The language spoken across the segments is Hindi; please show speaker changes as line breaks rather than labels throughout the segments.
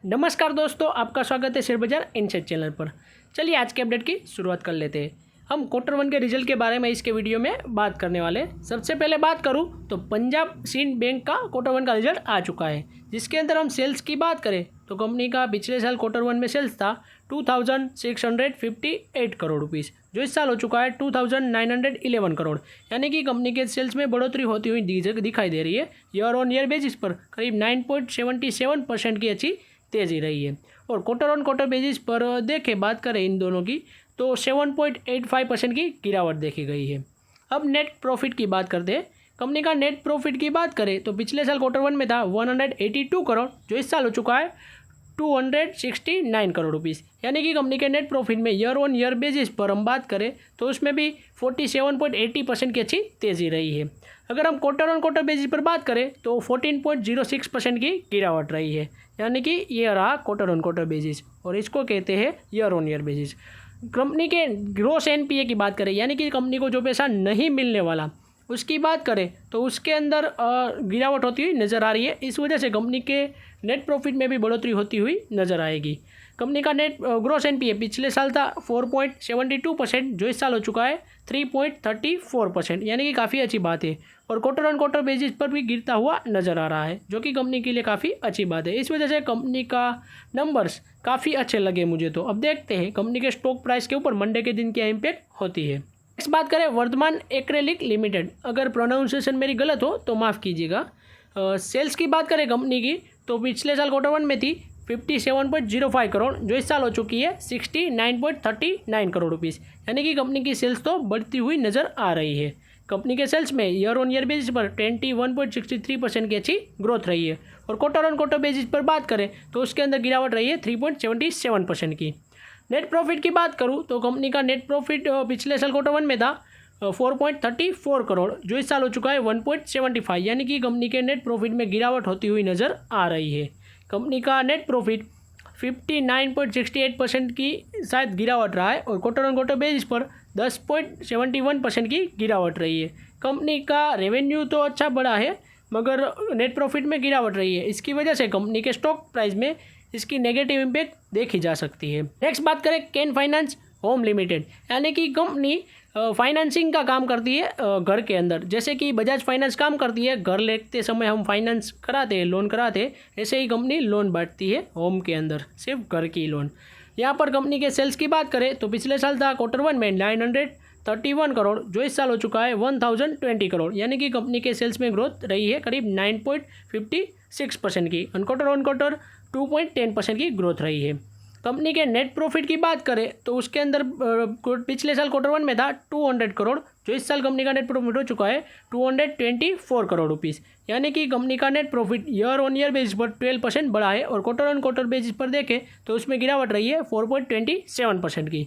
नमस्कार दोस्तों, आपका स्वागत है शेयर बाजार इनसाइड चैनल पर। चलिए आज के अपडेट की शुरुआत कर लेते हैं। हम क्वार्टर वन के रिजल्ट के बारे में इसके वीडियो में बात करने वाले हैं। सबसे पहले बात करूं तो पंजाब सिंध बैंक का क्वार्टर वन का रिजल्ट आ चुका है, जिसके अंदर हम सेल्स की बात करें तो कंपनी का पिछले साल क्वार्टर वन में सेल्स था 2658 करोड़ रुपीज़, जो इस साल हो चुका है 2911 करोड़। यानी कि कंपनी के सेल्स में बढ़ोतरी होती हुई दिखाई दे रही है। ईयर ऑन ईयर बेसिस पर करीब 9.77% की अच्छी तेज़ी रही है। और क्वार्टर ऑन क्वार्टर बेसिस पर देखें, बात करें इन दोनों की, तो 7.85% की गिरावट देखी गई है। अब नेट प्रॉफिट की बात करते हैं। कंपनी का नेट प्रॉफिट की बात करें तो पिछले साल क्वार्टर वन में था 182 करोड़, जो इस साल हो चुका है 269 करोड़ रुपीज़। यानी कि कंपनी के नेट प्रॉफिट में ईयर ऑन ईयर बेसिस पर हम बात करें तो उसमें भी 47.80% की अच्छी तेज़ी रही है। अगर हम क्वार्टर ऑन क्वार्टर बेसिस पर बात करें तो 14.06% की गिरावट रही है। यानी कि ये रहा क्वार्टर ऑन क्वार्टर बेसिस, और इसको कहते हैं year on year basis. Company के ग्रॉस एनपीए की बात करें, यानी कि कंपनी को जो पैसा नहीं मिलने वाला उसकी बात करें तो उसके अंदर गिरावट होती हुई नज़र आ रही है। इस वजह से कंपनी के नेट प्रॉफिट में भी बढ़ोतरी होती हुई नज़र आएगी। कंपनी का नेट ग्रॉस एनपीए पिछले साल था 4.72%, जो इस साल हो चुका है 3.34%, यानी कि काफ़ी अच्छी बात है। और क्वार्टर ऑन क्वार्टर बेसिस पर भी गिरता हुआ नज़र आ रहा है, जो कि कंपनी के लिए काफ़ी अच्छी बात है। इस वजह से कंपनी का नंबर्स काफ़ी अच्छे लगे मुझे। तो अब देखते हैं कंपनी के स्टॉक प्राइस के ऊपर मंडे के दिन क्या इम्पैक्ट होती है। नेक्स्ट बात करें वर्धमान एक्रेलिक लिमिटेड। अगर प्रोनाउंसिएशन मेरी गलत हो तो माफ़ कीजिएगा। सेल्स की बात करें कंपनी की तो पिछले साल क्वार्टर वन में थी 57.05 करोड़, जो इस साल हो चुकी है 69.39 करोड़ रुपीज़। यानी कि कंपनी की सेल्स तो बढ़ती हुई नज़र आ रही है। कंपनी के सेल्स में ईयर ऑन ईयर बेसिस पर 21.63% की अच्छी ग्रोथ रही है। और क्वार्टर ऑन क्वार्टर बेसिस पर बात करें तो उसके अंदर गिरावट रही है 3.77% की। नेट प्रॉफिट की बात करूं तो कंपनी का नेट प्रॉफिट पिछले साल क्वार्टर वन में था 4.34 करोड़, जो इस साल हो चुका है 1.75, यानी कि कंपनी के नेट प्रॉफिट में गिरावट होती हुई नज़र आ रही है। कंपनी का नेट प्रॉफिट 59.68% की शायद गिरावट रहा है, और क्वार्टर ऑन क्वार्टर बेसिस पर 10.71% की गिरावट रही है। कंपनी का रेवेन्यू तो अच्छा बढ़ा है, मगर नेट प्रॉफिट में गिरावट रही है। इसकी वजह से कंपनी के स्टॉक प्राइस में इसकी नेगेटिव इम्पैक्ट देखी जा सकती है। नेक्स्ट बात करें कैन फाइनेंस होम लिमिटेड, यानी कि कंपनी फाइनेंसिंग का काम करती है घर के अंदर। जैसे कि बजाज फाइनेंस काम करती है, घर लेते समय हम फाइनेंस कराते हैं, लोन कराते हैं, ऐसे ही कंपनी लोन बांटती है होम के अंदर, सिर्फ घर की लोन। यहाँ पर कंपनी के सेल्स की बात करें तो पिछले साल था क्वार्टर वन में 931 करोड़, जो इस साल हो चुका है 1020 करोड़। यानी कि कंपनी के सेल्स में ग्रोथ रही है करीब 9.56% की। क्वार्टर ऑन क्वार्टर 2.10% की ग्रोथ रही है। कंपनी के नेट प्रॉफिट की बात करें तो उसके अंदर पिछले साल क्वार्टर वन में था 200 करोड़, जो इस साल कंपनी का नेट प्रॉफिट हो चुका है 224 करोड़ रुपीज़। यानी कि कंपनी का net profit year on year basis पर 12% बढ़ा है, और क्वार्टर ऑन क्वार्टर बेसिस पर देखें तो उसमें गिरावट रही है 4.27% की।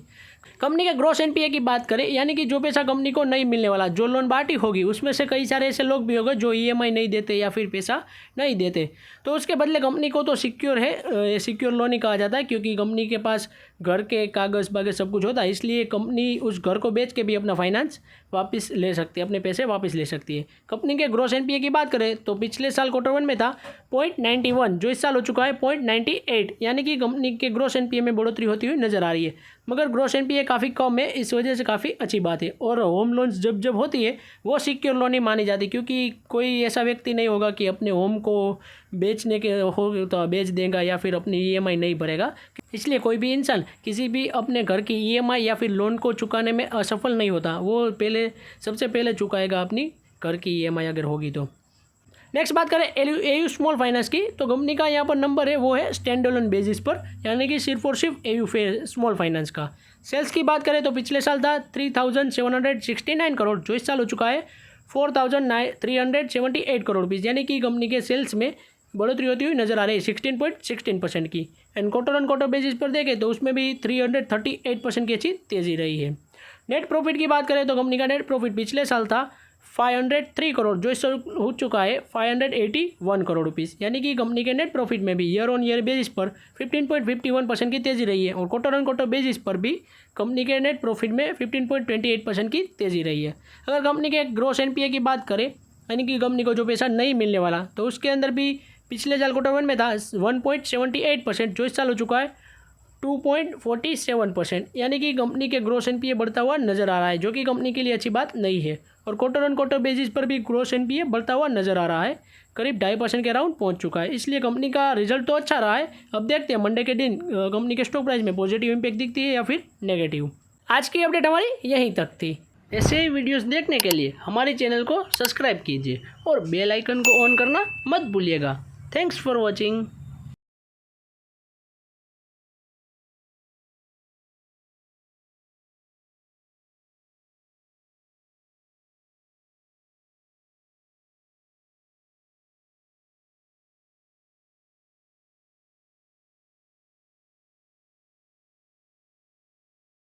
कंपनी के ग्रॉस एनपीए की बात करें, यानी कि जो पैसा कंपनी को नहीं मिलने वाला, जो लोन बांटी होगी, उसमें से कई सारे ऐसे लोग भी होंगे जो ईएमआई नहीं देते या फिर पैसा नहीं देते, तो उसके बदले कंपनी को तो सिक्योर है, सिक्योर लोन ही कहा जाता है, क्योंकि कंपनी के पास घर के कागज़ बागज सब कुछ होता है। इसलिए कंपनी उस घर को बेच के भी अपना फाइनेंस वापस ले सकती है, अपने पैसे वापस ले सकती है। कंपनी के ग्रॉस एनपीए की बात करें तो पिछले साल क्वार्टर वन में था 0.91, जो इस साल हो चुका है 0.98, यानी कि कंपनी के ग्रॉस एनपीए में बढ़ोतरी होती हुई नज़र आ रही है। मगर ग्रॉस एनपीए काफ़ी कम है, इस वजह से काफ़ी अच्छी बात है। और होम लोन्स जब जब होती है वो सिक्योर लोन ही मानी जाती, क्योंकि कोई ऐसा व्यक्ति नहीं होगा कि अपने होम को बेचने के हो तो बेच देगा या फिर अपनी ईएमआई नहीं भरेगा। इसलिए कोई भी इंसान किसी भी अपने घर की ईएमआई या फिर लोन को चुकाने में असफल नहीं होता, वो सबसे पहले चुकाएगा अपनी घर की ईएमआई अगर होगी तो। नेक्स्ट बात करें एयू स्मॉल फाइनेंस की, तो कंपनी का यहाँ पर नंबर है वो है स्टैंड अलोन बेसिस पर, यानी कि सिर्फ और सिर्फ एयू स्मॉल फाइनेंस का। सेल्स की बात करें तो पिछले साल था 3769 करोड़, जो इस साल हो चुका है 4378 करोड़ रुपीज़। यानी कि कंपनी के सेल्स में बढ़ोतरी होती हुई नज़र आ रही है 16.16% की। And quarter on quarter basis पर देखें तो उसमें भी 338% की अच्छी तेज़ी रही है। नेट प्रॉफिट की बात करें तो कंपनी का नेट प्रॉफिट पिछले साल था 503 करोड़, जो इस साल हो चुका है 581 करोड़ रुपीज़। यानी कि कंपनी के नेट प्रॉफिट में भी ईयर ऑन ईयर बेसिस पर 15.51% की तेज़ी रही है, और क्वार्टर ऑन क्वार्टर बेसिस पर भी कंपनी के नेट प्रॉफिट में 15.28% की तेज़ी रही है। अगर कंपनी के ग्रॉस एनपीए की बात करें, यानी कि कंपनी को जो पैसा नहीं मिलने वाला, तो उसके अंदर भी पिछले साल Q1 में था 1.78%, जो इस साल हो चुका है 2.47%, यानी कि कंपनी के ग्रोस एनपीए बढ़ता हुआ नज़र आ रहा है, जो कि कंपनी के लिए अच्छी बात नहीं है। और क्वार्टर बेसिस पर भी ग्रोस एनपीए बढ़ता हुआ नज़र आ रहा है, करीब 2.5% के अराउंड पहुंच चुका है। इसलिए कंपनी का रिजल्ट तो अच्छा रहा है। अब देखते हैं मंडे के दिन कंपनी के स्टॉक प्राइस में पॉजिटिव इम्पैक्ट दिखती है या फिर नेगेटिव। आज की अपडेट हमारी यहीं तक थी। ऐसे ही वीडियोस देखने के लिए हमारे चैनल को सब्सक्राइब कीजिए और बेल आइकन को ऑन करना मत भूलिएगा। Thanks for watching.